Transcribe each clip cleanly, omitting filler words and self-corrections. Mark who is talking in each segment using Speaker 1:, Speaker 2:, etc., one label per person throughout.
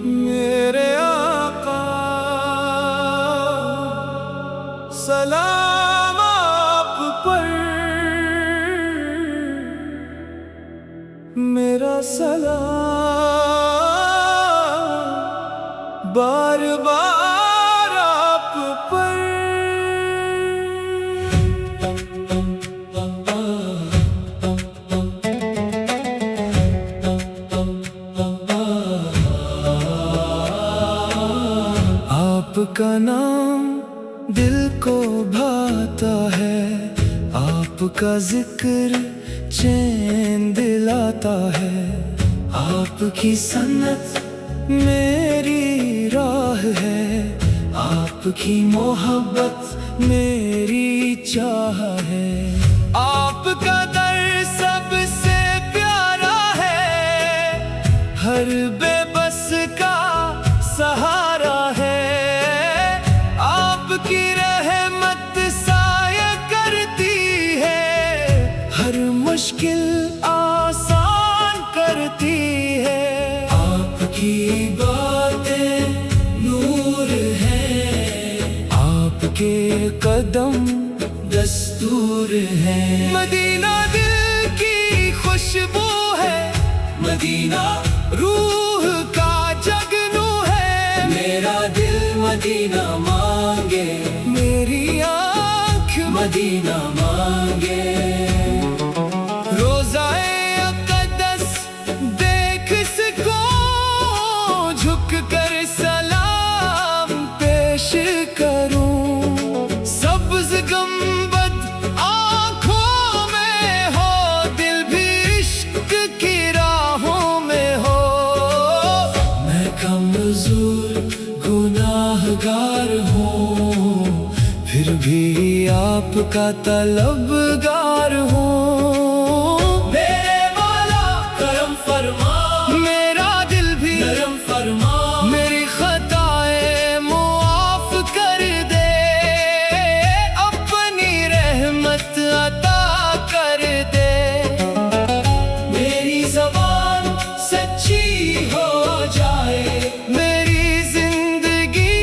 Speaker 1: میرے آقا سلام آپ پر، میرا سلام بار بار آپ پر۔ آپ کا نام دل کو بھاتا ہے، آپ کا ذکر چین دلاتا ہے، آپ کی سنت میری راہ ہے، آپ کی محبت میری چاہ ہے، آپ کا در سب سے پیارا ہے، ہر بے بس کا سہارا ہے، آپ کی رحمت سایہ کرتی ہے، ہر مشکل آسان کرتی ہے، آپ کی باتیں نور ہیں، آپ کے قدم دستور ہیں، مدینہ دل کی خوشبو ہے، مدینہ روح کا جگنو ہے، میرا دل مدینہ مانگے، میری آنکھ مدینہ مانگے، روضہ اقدس دیکھ سکو، جھک کر سلام پیش کروں، سبز گنبد آنکھوں میں ہو، دل بھی عشق کی راہوں میں ہو، میں کمزور گناہگار ہوں، پھر بھی آپ کا طلبگار ہوں، میرے مولا کرم فرما، میرا دل بھی نرم فرما، میری خطائیں معاف کر دے، اپنی رحمت عطا کر دے، میری زبان سچی ہو جائے، میری زندگی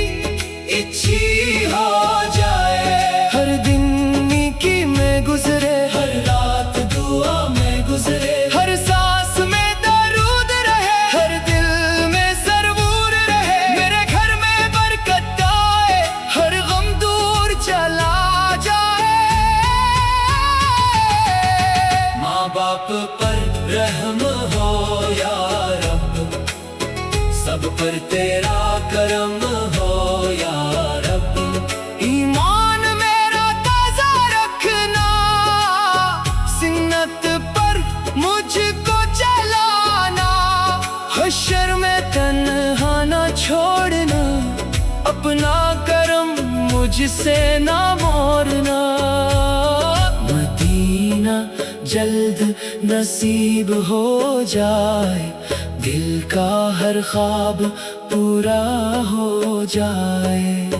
Speaker 1: اچھی ہو جائے، ہر دن نیکی میں گزرے، ہر رات دعا میں گزرے، ہر سانس میں درود رہے، ہر دل میں سرور رہے، میرے گھر میں برکت آئے، ہر غم دور چلا جائے، ماں باپ پر رحم ہو یا رب، سب پر تیرا کرم ہو یا رب، ایمان میرا تازہ رکھنا، سنت پر مجھ کو چلانا، حشر میں تنہا نہ چھوڑنا، اپنا کرم مجھ سے نہ موڑنا، مدینہ جلد نصیب ہو جائے، دل کا ہر خواب پورا ہو جائے،